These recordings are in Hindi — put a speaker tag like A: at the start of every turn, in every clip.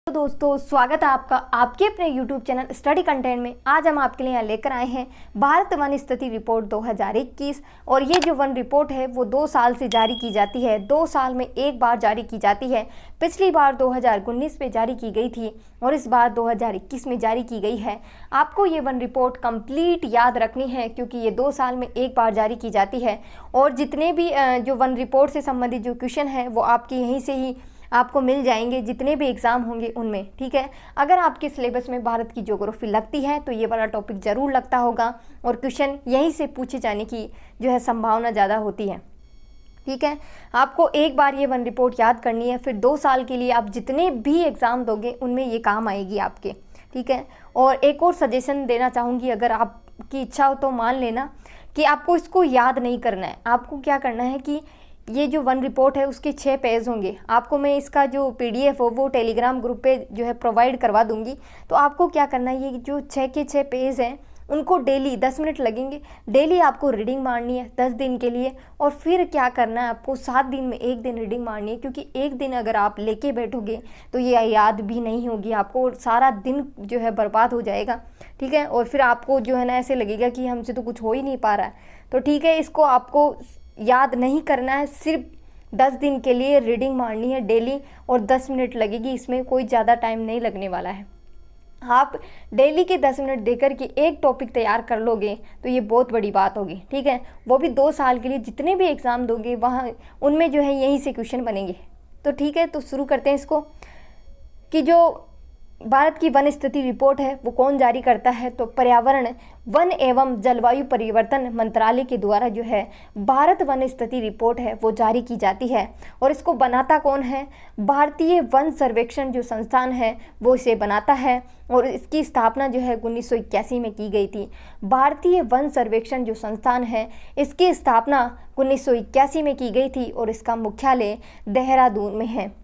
A: तो दोस्तों स्वागत है आपका आपके अपने YouTube चैनल स्टडी कंटेंट में। आज हम आपके लिए यहाँ लेकर आए हैं भारत वन स्थिति रिपोर्ट 2021। और ये जो वन रिपोर्ट है वो 2 साल से जारी की जाती है, 2 साल में एक बार जारी की जाती है। पिछली बार 2019 में जारी की गई थी और इस बार 2021 में जारी की गई है। आपको ये वन रिपोर्ट कंप्लीट याद रखनी है क्योंकि ये 2 साल में एक बार जारी की जाती है। और जितने भी जो वन रिपोर्ट से संबंधित जो क्वेश्चन है वो आपके यहीं से ही आपको मिल जाएंगे, जितने भी एग्ज़ाम होंगे उनमें। ठीक है, अगर आपके सिलेबस में भारत की ज्योग्राफी लगती है तो ये वाला टॉपिक ज़रूर लगता होगा और क्वेश्चन यहीं से पूछे जाने की जो है संभावना ज़्यादा होती है। ठीक है, आपको एक बार ये वन रिपोर्ट याद करनी है, फिर 2 साल के लिए आप जितने भी एग्ज़ाम दोगे उनमें ये काम आएगी आपके। ठीक है, और एक और सजेशन देना चाहूँगी, अगर आपकी इच्छा हो तो मान लेना कि आपको इसको याद नहीं करना है। आपको क्या करना है कि ये जो वन रिपोर्ट है उसके 6 पेज होंगे। आपको मैं इसका जो PDF हो वो टेलीग्राम ग्रुप पे जो है प्रोवाइड करवा दूंगी। तो आपको क्या करना है, ये जो 6 के 6 पेज हैं उनको डेली 10 मिनट लगेंगे, डेली आपको रीडिंग मारनी है 10 दिन के लिए। और फिर क्या करना है, आपको 7 दिन में 1 दिन रीडिंग मारनी है, क्योंकि एक दिन अगर आप लेके बैठोगे तो ये याद भी नहीं होगी आपको और सारा दिन जो है बर्बाद हो जाएगा। ठीक है, और फिर आपको जो है ना ऐसे लगेगा कि हमसे तो कुछ हो ही नहीं पा रहा है। तो ठीक है, इसको आपको याद नहीं करना है, सिर्फ 10 दिन के लिए रीडिंग मारनी है डेली और 10 मिनट लगेगी, इसमें कोई ज़्यादा टाइम नहीं लगने वाला है। आप डेली के 10 मिनट देकर के एक टॉपिक तैयार कर लोगे तो ये बहुत बड़ी बात होगी। ठीक है, वो भी 2 साल के लिए, जितने भी एग्ज़ाम दोगे वहाँ उनमें जो है यहीं से क्वेश्चन बनेंगे। तो ठीक है, तो शुरू करते हैं इसको कि जो भारत की वन स्थिति रिपोर्ट है वो कौन जारी करता है। तो पर्यावरण, वन एवं जलवायु परिवर्तन मंत्रालय के द्वारा जो है भारत वन स्थिति रिपोर्ट है वो जारी की जाती है। और इसको बनाता कौन है, भारतीय वन सर्वेक्षण जो संस्थान है वो इसे बनाता है। और इसकी स्थापना जो है 1981 में की गई थी। भारतीय वन सर्वेक्षण जो संस्थान है इसकी स्थापना 1981 में की गई थी और इसका मुख्यालय देहरादून में है।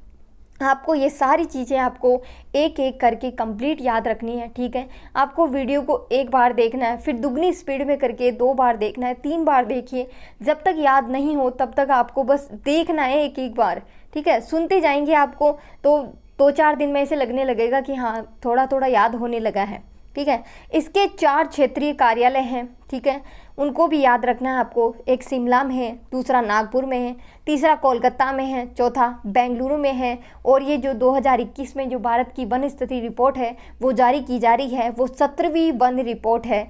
A: आपको ये सारी चीज़ें आपको एक एक करके कंप्लीट याद रखनी है। ठीक है, आपको वीडियो को एक बार देखना है, फिर दुगनी स्पीड में करके 2 बार देखना है, 3 बार देखिए। जब तक याद नहीं हो तब तक आपको बस देखना है एक एक बार। ठीक है, सुनते जाएंगे आपको तो 2-4 दिन में ऐसे लगने लगेगा कि हाँ थोड़ा थोड़ा याद होने लगा है। ठीक है, इसके 4 क्षेत्रीय कार्यालय हैं। ठीक है, उनको भी याद रखना है आपको। एक शिमला में है, दूसरा नागपुर में है, तीसरा कोलकाता में है, चौथा बेंगलुरु में है। और ये जो 2021 में जो भारत की वन स्थिति रिपोर्ट है वो जारी की जा रही है वो 17वीं वन रिपोर्ट है।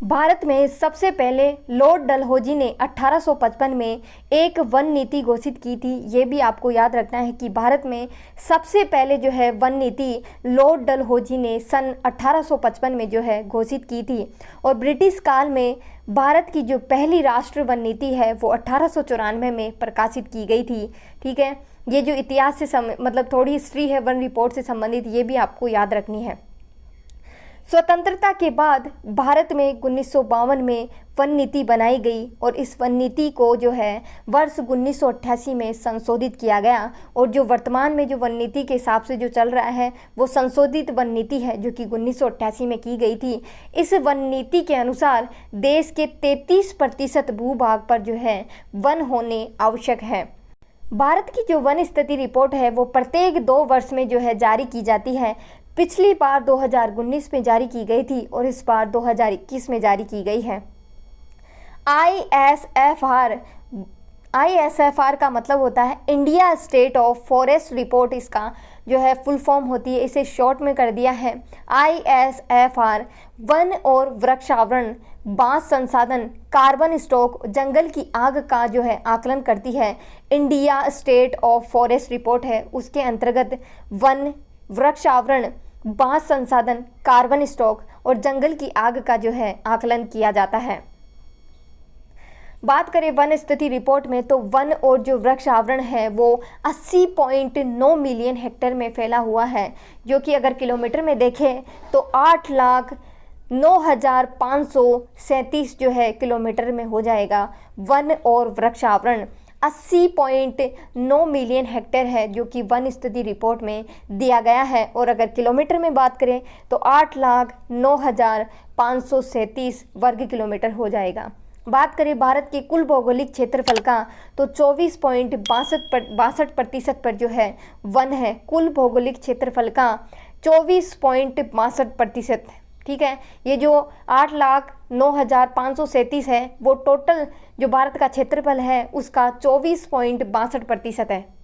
A: भारत में सबसे पहले लॉर्ड डलहौजी ने 1855 में एक वन नीति घोषित की थी। ये भी आपको याद रखना है कि भारत में सबसे पहले जो है वन नीति लॉर्ड डलहौजी ने सन 1855 में जो है घोषित की थी। और ब्रिटिश काल में भारत की जो पहली राष्ट्रीय वन नीति है वो 1894 में प्रकाशित की गई थी। ठीक है, ये जो इतिहास से मतलब थोड़ी हिस्ट्री है वन रिपोर्ट से संबंधित, ये भी आपको याद रखनी है। स्वतंत्रता के बाद भारत में 1952 में वन नीति बनाई गई और इस वन नीति को जो है वर्ष 1988 में संशोधित किया गया। और जो वर्तमान में जो वन नीति के हिसाब से जो चल रहा है वो संशोधित वन नीति है जो कि 1988 में की गई थी। इस वन नीति के अनुसार देश के 33% भूभाग पर जो है वन होने आवश्यक है। भारत की जो वन स्थिति रिपोर्ट है वो प्रत्येक 2 वर्ष में जो है जारी की जाती है। पिछली बार 2019 में जारी की गई थी और इस बार 2021 में जारी की गई है। ISFR का मतलब होता है India state of forest report, इसका जो है फुल फॉर्म होती है, इसे शॉर्ट में कर दिया है ISFR। वन और वृक्षावरण, बांस संसाधन, कार्बन स्टॉक, जंगल की आग का जो है आकलन करती है। India state of forest report है, उसके अंतर्गत वन, वृक्षावरण, बांस संसाधन, कार्बन स्टॉक और जंगल की आग का जो है आकलन किया जाता है। बात करें वन स्थिति रिपोर्ट में तो वन और जो वृक्ष आवरण है वो 80.9 मिलियन हेक्टेयर में फैला हुआ है, जो कि अगर किलोमीटर में देखें तो 8,09,537 जो है किलोमीटर में हो जाएगा। वन और वृक्ष आवरण 80.9 मिलियन हेक्टेयर है जो कि वन स्थिति रिपोर्ट में दिया गया है। और अगर किलोमीटर में बात करें तो 8,09,537 वर्ग किलोमीटर हो जाएगा। बात करें भारत के कुल भौगोलिक क्षेत्रफल का तो 24.62% पर जो है वन है। कुल भौगोलिक क्षेत्रफल का 24.62%। ठीक है, ये जो 8,09,537 है वो टोटल जो भारत का क्षेत्रफल है उसका 24.62% है।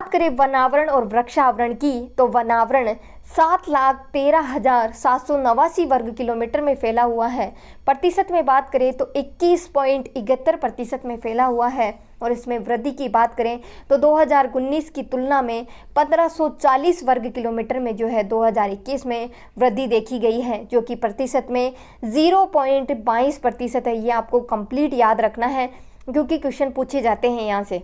A: बात करें वनावरण और वृक्षावरण की तो वनावरण 7,13,789 वर्ग किलोमीटर में फैला हुआ है। प्रतिशत में बात करें तो 21.71% में फैला हुआ है। और इसमें वृद्धि की बात करें तो 2019 की तुलना में 1540 वर्ग किलोमीटर में जो है 2021 में वृद्धि देखी गई है, जो कि प्रतिशत में 0.22% है। ये आपको कंप्लीट याद रखना है क्योंकि क्वेश्चन पूछे जाते हैं यहाँ से।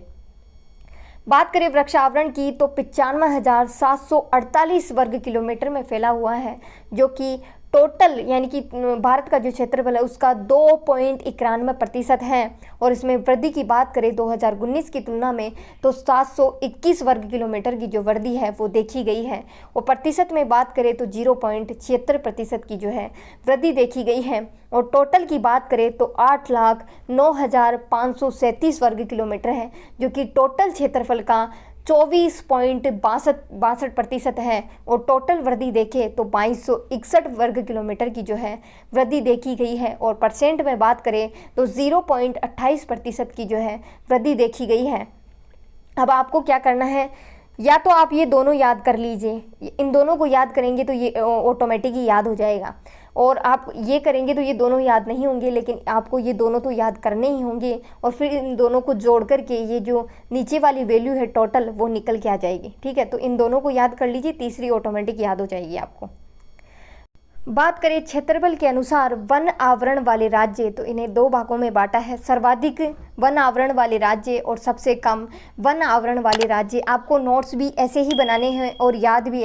A: बात करें वृक्षावरण की तो 95,748 वर्ग किलोमीटर में फैला हुआ है, जो कि टोटल यानी कि भारत का जो क्षेत्रफल है उसका 2.91% है। और इसमें वृद्धि की बात करें 2019 की तुलना में तो 721 वर्ग किलोमीटर की जो वृद्धि है वो देखी गई है। और प्रतिशत में बात करें तो 0.76% की जो है वृद्धि देखी गई है। और टोटल की बात करें तो 8,09,537 वर्ग किलोमीटर है, जो कि टोटल क्षेत्रफल का 24.62% है। और टोटल वृद्धि देखें तो 2261 वर्ग किलोमीटर की जो है वृद्धि देखी गई है। और परसेंट में बात करें तो 0.28% की जो है वृद्धि देखी गई है। अब आपको क्या करना है, या तो आप ये दोनों याद कर लीजिए, इन दोनों को याद करेंगे तो ये ऑटोमेटिक ही याद हो जाएगा। और आप ये करेंगे तो ये दोनों याद नहीं होंगे, लेकिन आपको ये दोनों तो याद करने ही होंगे। और फिर इन दोनों को जोड़ करके ये जो नीचे वाली वैल्यू है टोटल वो निकल के आ जाएगी। ठीक है, तो इन दोनों को याद कर लीजिए, तीसरी ऑटोमेटिक याद हो जाएगी आपको। बात करें क्षेत्रफल के अनुसार वन आवरण वाले राज्य तो इन्हें दो भागों में बांटा है, सर्वाधिक वन आवरण वाले राज्य और सबसे कम वन आवरण वाले राज्य। आपको नोट्स भी ऐसे ही बनाने हैं और याद भी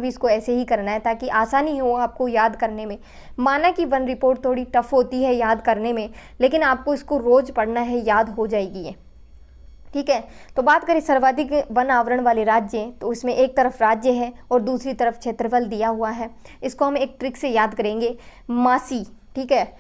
A: इसको ऐसे ही करना है ताकि आसानी हो आपको याद करने में। माना कि वन रिपोर्ट थोड़ी टफ होती है याद करने में, लेकिन आपको इसको रोज़ पढ़ना है, याद हो जाएगी ये। ठीक है, तो बात करें सर्वाधिक वन आवरण वाले राज्य तो इसमें एक तरफ राज्य है और दूसरी तरफ क्षेत्रफल दिया हुआ है। इसको हम एक ट्रिक से याद करेंगे, मासी। ठीक है,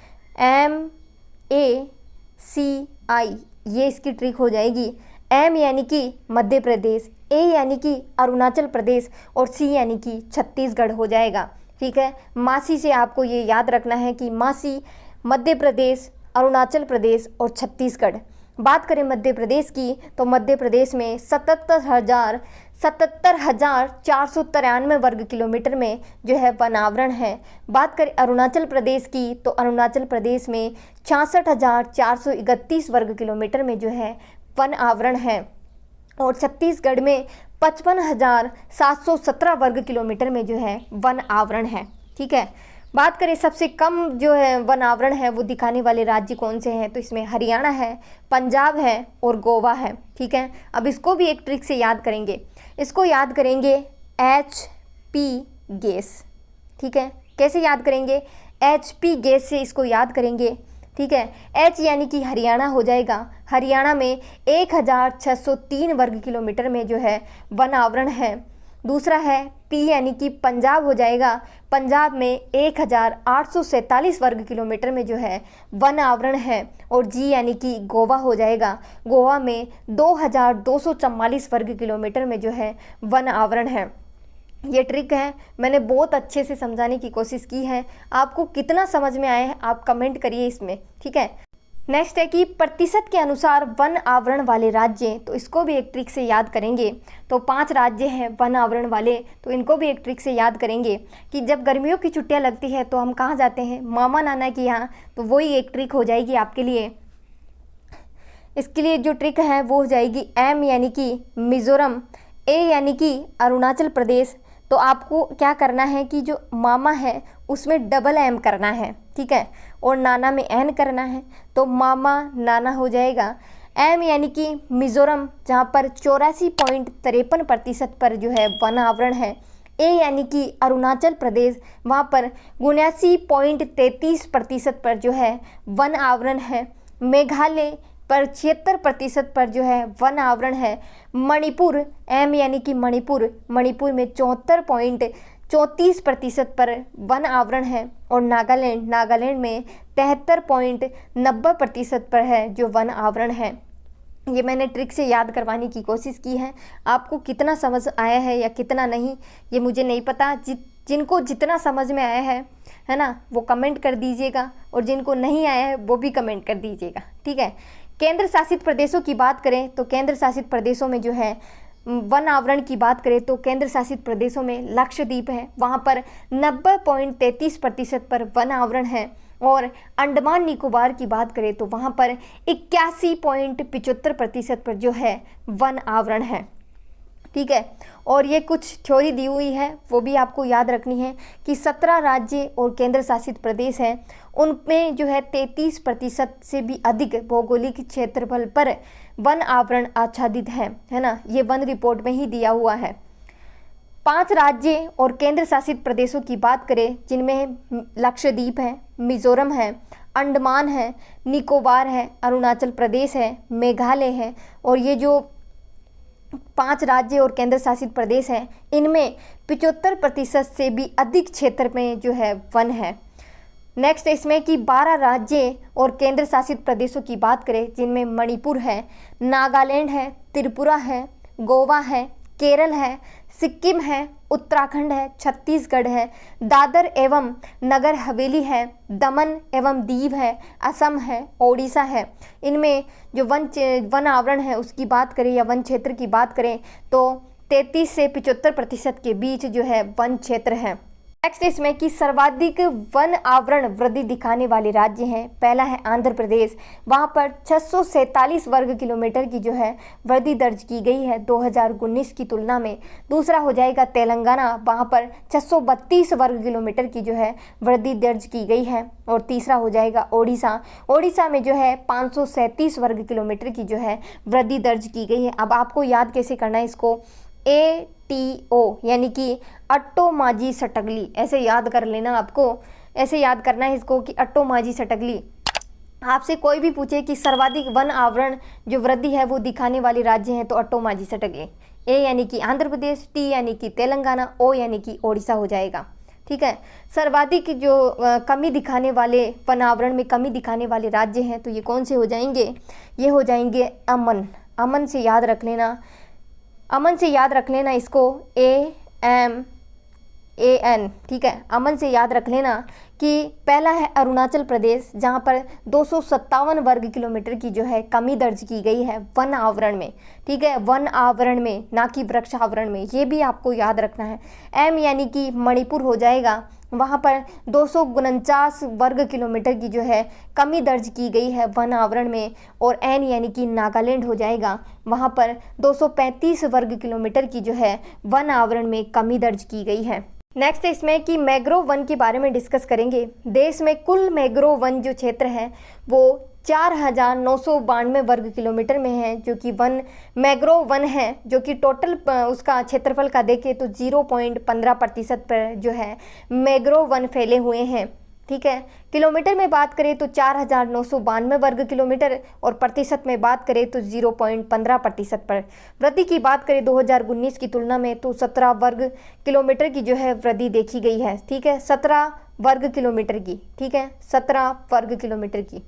A: MACI, ये इसकी ट्रिक हो जाएगी। M यानी कि मध्य प्रदेश, A यानी कि अरुणाचल प्रदेश और C यानी कि छत्तीसगढ़ हो जाएगा। ठीक है, मासी से आपको ये याद रखना है कि मासी मध्य प्रदेश, अरुणाचल प्रदेश और छत्तीसगढ़। बात करें मध्य प्रदेश की तो मध्य प्रदेश में 77,493 वर्ग किलोमीटर में जो है वन आवरण है। बात करें अरुणाचल प्रदेश की तो अरुणाचल प्रदेश में 66,431 वर्ग किलोमीटर में जो है वन आवरण है। और छत्तीसगढ़ में 55,717 वर्ग किलोमीटर में जो है वन आवरण है। ठीक है, बात करें सबसे कम जो है वन आवरण है वो दिखाने वाले राज्य कौन से हैं तो इसमें हरियाणा है, पंजाब है और गोवा है। ठीक है, अब इसको भी एक ट्रिक से याद करेंगे। इसको याद करेंगे HP गैस। ठीक है, कैसे याद करेंगे, HP गैस से इसको याद करेंगे। ठीक है, H यानी कि हरियाणा हो जाएगा। हरियाणा में 1,603 वर्ग किलोमीटर में जो है वन आवरण है। दूसरा है P यानी कि पंजाब हो जाएगा। पंजाब में 1,847 वर्ग किलोमीटर में जो है वन आवरण है। और G यानी कि गोवा हो जाएगा। गोवा में 2,244 वर्ग किलोमीटर में जो है वन आवरण है। ये ट्रिक है, मैंने बहुत अच्छे से समझाने की कोशिश की है। आपको कितना समझ में आया है आप कमेंट करिए इसमें। ठीक है, नेक्स्ट है कि प्रतिशत के अनुसार वन आवरण वाले राज्य तो इसको भी एक ट्रिक से याद करेंगे। तो 5 राज्य हैं वन आवरण वाले, तो इनको भी एक ट्रिक से याद करेंगे कि जब गर्मियों की छुट्टियां लगती है तो हम कहाँ जाते हैं, मामा नाना के यहाँ। तो वही एक ट्रिक हो जाएगी आपके लिए। इसके लिए जो ट्रिक है वो हो जाएगी M यानी कि मिज़ोरम, A यानी कि अरुणाचल प्रदेश। तो आपको क्या करना है कि जो मामा है उसमें डबल M करना है। ठीक है, और नाना में N करना है, तो मामा नाना हो जाएगा। M यानी कि मिज़ोरम जहाँ पर 84.53% पर जो है वन आवरण है। A यानी कि अरुणाचल प्रदेश, वहाँ पर 79.33% पर जो है वन आवरण है। मेघालय पर 76% पर जो है वन आवरण है। मणिपुर M यानी कि मणिपुर में 34% पर वन आवरण है। और नागालैंड में 73.90% पर है जो वन आवरण है। ये मैंने ट्रिक से याद करवाने की कोशिश की है। आपको कितना समझ आया है या कितना नहीं ये मुझे नहीं पता। जिनको जितना समझ में आया है ना, वो कमेंट कर दीजिएगा, और जिनको नहीं आया है वो भी कमेंट कर दीजिएगा, ठीक है। केंद्र शासित प्रदेशों की बात करें तो केंद्र शासित प्रदेशों में जो है वन आवरण की बात करें तो केंद्र शासित प्रदेशों में लक्षद्वीप है, वहाँ पर 90.33% पर वन आवरण है। और अंडमान निकोबार की बात करें तो वहाँ पर 81.75% पर जो है वन आवरण है, ठीक है। और ये कुछ थ्योरी दी हुई है, वो भी आपको याद रखनी है कि 17 राज्य और केंद्र शासित प्रदेश हैं, उनमें जो है 33% से भी अधिक भौगोलिक क्षेत्रफल पर वन आवरण आच्छादित है ना। ये वन रिपोर्ट में ही दिया हुआ है। 5 राज्य और केंद्र शासित प्रदेशों की बात करें जिनमें लक्षद्वीप है, मिजोरम है, अंडमान है, निकोबार है, अरुणाचल प्रदेश है, मेघालय है। और ये जो 5 राज्य और केंद्र शासित प्रदेश हैं, इनमें 75% से भी अधिक क्षेत्र में जो है वन है। नेक्स्ट इसमें कि 12 राज्य और केंद्र शासित प्रदेशों की बात करें जिनमें मणिपुर है, नागालैंड है, त्रिपुरा है, गोवा है, केरल है, सिक्किम है, उत्तराखंड है, छत्तीसगढ़ है, दादर एवं नगर हवेली है, दमन एवं दीव है, असम है, ओडिशा है। इनमें जो वन आवरण है उसकी बात करें या वन क्षेत्र की बात करें तो 33 से 75% के बीच जो है वन क्षेत्र है। नेक्स्ट इसमें कि सर्वाधिक वन आवरण वृद्धि दिखाने वाले राज्य हैं। पहला है आंध्र प्रदेश, वहाँ पर 647 वर्ग किलोमीटर की जो है वृद्धि दर्ज की गई है 2019 की तुलना में। दूसरा हो जाएगा तेलंगाना, वहाँ पर 632 वर्ग किलोमीटर की जो है वृद्धि दर्ज की गई है। और तीसरा हो जाएगा ओडिशा में जो है 537 वर्ग किलोमीटर की जो है वृद्धि दर्ज की गई है। अब आपको याद कैसे करना है इसको, ATO यानी कि अट्टो माझी सटगली, ऐसे याद कर लेना। आपको ऐसे याद करना है इसको कि अट्टो माझी सटगली। आपसे कोई भी पूछे कि सर्वाधिक वन आवरण जो वृद्धि है वो दिखाने वाले राज्य हैं तो अट्टो माझी सटगली। A यानी कि आंध्र प्रदेश, T यानी कि तेलंगाना, O यानी कि ओडिशा हो जाएगा, ठीक है। सर्वाधिक जो कमी दिखाने वाले वन आवरण में कमी दिखाने वाले राज्य हैं तो ये कौन से हो जाएंगे, ये हो जाएंगे अमन से याद रख लेना, अमन से याद रख लेना इसको, AMAN, ठीक है। अमन से याद रख लेना कि पहला है अरुणाचल प्रदेश जहाँ पर 257 वर्ग किलोमीटर की जो है कमी दर्ज की गई है वन आवरण में, ठीक है, वन आवरण में, ना कि वृक्ष आवरण में। ये भी आपको याद रखना है। M यानी कि मणिपुर हो जाएगा, वहाँ पर 249 वर्ग किलोमीटर की जो है कमी दर्ज की गई है वन आवरण में। और N यानी कि नागालैंड हो जाएगा, वहाँ पर 235 वर्ग किलोमीटर की जो है वन आवरण में कमी दर्ज की गई है। नेक्स्ट इसमें कि मैंग्रोव वन के बारे में डिस्कस करेंगे। देश में कुल मैंग्रोव वन जो क्षेत्र है वो 4992 वर्ग किलोमीटर में है, जो कि मैंग्रोव वन है, जो कि टोटल उसका क्षेत्रफल का देखें तो 0.15% पर जो है मैंग्रोव वन फैले हुए हैं, ठीक है। किलोमीटर में बात करें तो 4992 वर्ग किलोमीटर, और प्रतिशत में बात करें तो 0.15% पर। वृद्धि की बात करें 2019 की तुलना में तो 17 वर्ग किलोमीटर की जो है वृद्धि देखी गई है, ठीक है, 17 वर्ग किलोमीटर की, ठीक है, 17 वर्ग किलोमीटर की।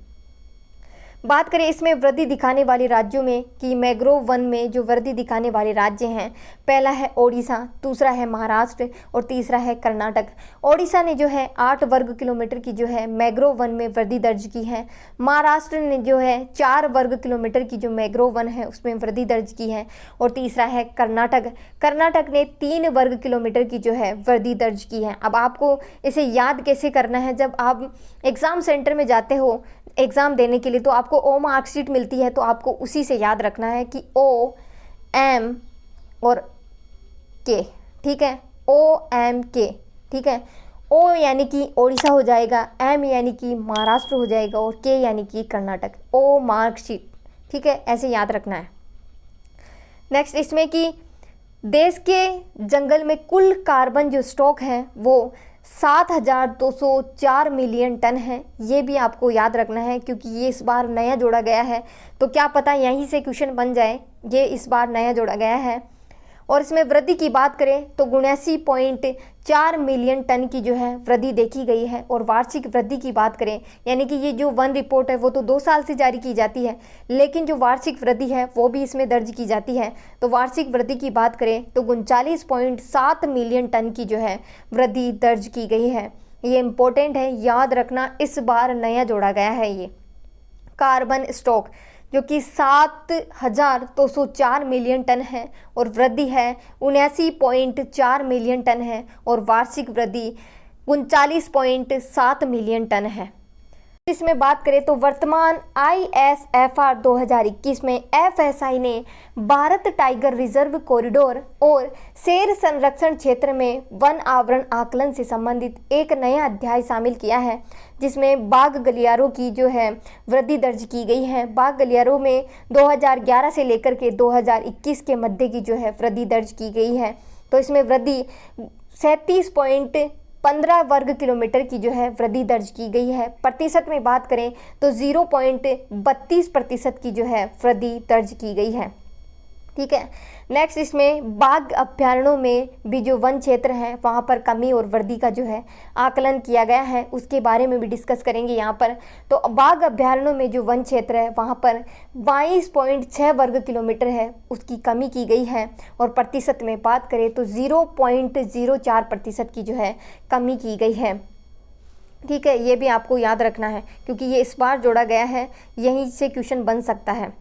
A: बात करें इसमें वृद्धि दिखाने वाले राज्यों में कि मैंग्रोव वन में जो वृद्धि दिखाने वाले राज्य हैं, पहला है ओडिशा, दूसरा है महाराष्ट्र और तीसरा है कर्नाटक। ओडिशा ने जो है 8 वर्ग किलोमीटर की जो है मैंग्रोव वन में वृद्धि दर्ज की है। महाराष्ट्र ने जो है 4 वर्ग किलोमीटर की जो मैंग्रोव वन है उसमें वृद्धि दर्ज की है। और तीसरा है कर्नाटक ने 3 वर्ग किलोमीटर की जो है वृद्धि दर्ज की है। अब आपको इसे याद कैसे करना है, जब आप एग्ज़ाम सेंटर में जाते हो एग्ज़ाम देने के लिए तो आपको O मार्कशीट मिलती है, तो आपको उसी से याद रखना है कि O M और K, ठीक है, OMK, ठीक है। O यानी कि ओडिशा हो जाएगा, M यानी कि महाराष्ट्र हो जाएगा और K यानी कि कर्नाटक। O मार्कशीट, ठीक है, ऐसे याद रखना है। नेक्स्ट इसमें कि देश के जंगल में कुल कार्बन जो स्टॉक है वो 7204 मिलियन टन है। ये भी आपको याद रखना है क्योंकि ये इस बार नया जोड़ा गया है, तो क्या पता यहीं से क्वेश्चन बन जाए। ये इस बार नया जोड़ा गया है। और इसमें वृद्धि की बात करें तो 79.4 मिलियन टन की जो है वृद्धि देखी गई है। और वार्षिक वृद्धि की बात करें, यानी कि ये जो वन रिपोर्ट है वो तो 2 साल से जारी की जाती है, लेकिन जो वार्षिक वृद्धि है वो भी इसमें दर्ज की जाती है। तो वार्षिक वृद्धि की बात करें तो 39.7 मिलियन टन की जो है वृद्धि दर्ज की गई है। ये इम्पोर्टेंट है, याद रखना, इस बार नया जोड़ा गया है ये कार्बन स्टॉक, जो कि 7,204 मिलियन टन है और वृद्धि है 79.4 मिलियन टन है और वार्षिक वृद्धि 39.7 मिलियन टन है। इसमें बात करें तो वर्तमान ISFR 2021 में FSI ने भारत टाइगर रिजर्व कॉरिडोर और शेर संरक्षण क्षेत्र में वन आवरण आकलन से संबंधित एक नया अध्याय शामिल किया है, जिसमें बाघ गलियारों की जो है वृद्धि दर्ज की गई है। बाघ गलियारों में 2011 से लेकर के 2021 के मध्य की जो है वृद्धि दर्ज की गई है। तो इसमें वृद्धि 37.15 वर्ग किलोमीटर की जो है वृद्धि दर्ज की गई है। प्रतिशत में बात करें तो 0.32% की जो है वृद्धि दर्ज की गई है। ठीक है, नेक्स्ट इसमें बाघ अभ्यारण्यों में भी जो वन क्षेत्र है वहाँ पर कमी और वृद्धि का जो है आकलन किया गया है, उसके बारे में भी डिस्कस करेंगे यहाँ पर। तो बाघ अभ्यारण्यों में जो वन क्षेत्र है वहाँ पर 22.6 वर्ग किलोमीटर है, उसकी कमी की गई है। और प्रतिशत में बात करें तो 0.04% की जो है कमी की गई है। ठीक है, ये भी आपको याद रखना है क्योंकि ये इस बार जोड़ा गया है, यहीं से क्वेश्चन बन सकता है।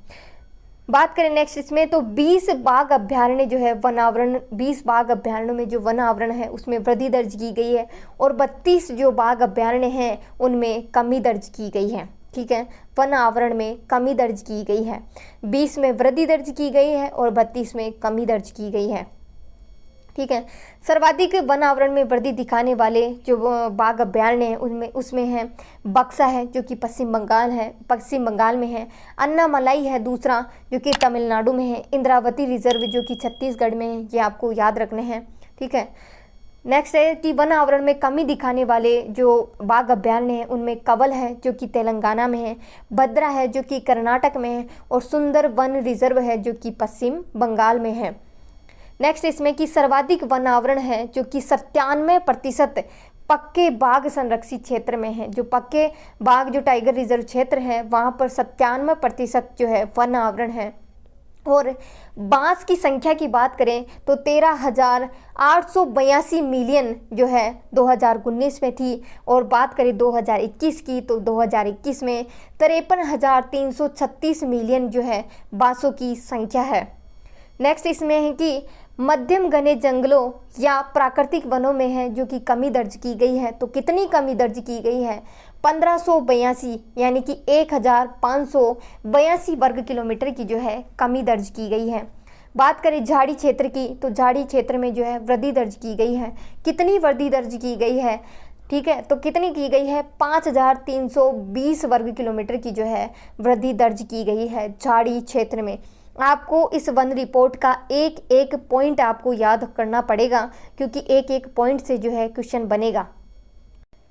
A: बात करें नेक्स्ट इसमें तो 20 बाघ अभ्यारण्य जो है वनावरण, 20 बाघ अभ्यारण्यों में जो वन आवरण है उसमें वृद्धि दर्ज की गई है और 32 जो बाघ अभ्यारण्य हैं उनमें कमी दर्ज की गई है। ठीक है, वन आवरण में कमी दर्ज की गई है, 20 में वृद्धि दर्ज की गई है और 32 में कमी दर्ज की गई है। ठीक है, सर्वाधिक वन आवरण में वृद्धि दिखाने वाले जो बाघ अभ्यारण्य हैं उनमें उसमें है बक्सा है जो कि पश्चिम बंगाल में है, अन्नामलाई है दूसरा जो कि तमिलनाडु में है, इंद्रावती रिजर्व जो कि छत्तीसगढ़ में है, ये आपको याद रखने हैं। ठीक है, नेक्स्ट है कि वन आवरण में कमी दिखाने वाले जो बाघ अभ्यारण्य हैं उनमें कवल है जो कि तेलंगाना में है, भद्रा है जो कि कर्नाटक में है और सुंदर वन रिजर्व है जो कि पश्चिम बंगाल में है। नेक्स्ट इसमें कि सर्वाधिक वन आवरण है जो कि 97% पक्के बाघ संरक्षित क्षेत्र में है। जो पक्के बाघ जो टाइगर रिजर्व क्षेत्र है वहाँ पर 97% जो है वन आवरण है। और बांस की संख्या की बात करें तो 13,882 मिलियन जो है 2019 में थी और बात करें 2021 की तो 2021 में 53,336 मिलियन जो है बांसों की संख्या है। नेक्स्ट इसमें है कि मध्यम घने जंगलों या प्राकृतिक वनों में है जो कि कमी दर्ज की गई है। तो कितनी कमी दर्ज की गई है? 1582 यानी कि 1582 वर्ग किलोमीटर की जो है कमी दर्ज की गई है। बात करें झाड़ी क्षेत्र की तो झाड़ी क्षेत्र में जो है वृद्धि दर्ज की गई है। कितनी वृद्धि दर्ज की गई है? ठीक है, तो कितनी की गई है? 5320 वर्ग किलोमीटर की जो है वृद्धि दर्ज की गई है झाड़ी क्षेत्र में। आपको इस वन रिपोर्ट का एक एक पॉइंट आपको याद करना पड़ेगा क्योंकि एक एक पॉइंट से जो है क्वेश्चन बनेगा।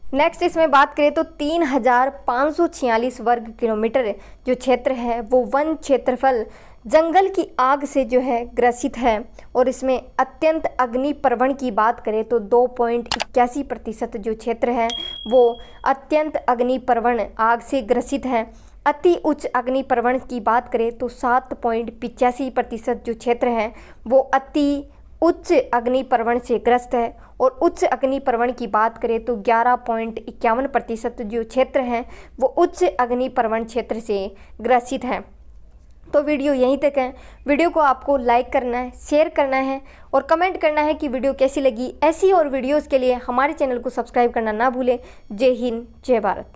A: नेक्स्ट इसमें बात करें तो 3546 वर्ग किलोमीटर जो क्षेत्र है वो वन क्षेत्रफल जंगल की आग से जो है ग्रसित है और इसमें अत्यंत अग्निप्रवण की बात करें तो 2.81% जो क्षेत्र है वो अत्यंत अग्निप्रवण आग से ग्रसित है। अति उच्च अग्निप्रवण की बात करें तो 7.85% जो क्षेत्र है वो अति उच्च अग्निप्रवण से ग्रस्त है और उच्च अग्निप्रवण की बात करें तो 11.51% जो क्षेत्र है वो उच्च अग्निप्रवण क्षेत्र से ग्रसित है। तो वीडियो यहीं तक है। वीडियो को आपको लाइक करना है, शेयर करना है और कमेंट करना है कि वीडियो कैसी लगी। ऐसी और वीडियोस के लिए हमारे चैनल को सब्सक्राइब करना ना भूलें। जय हिंद, जय भारत।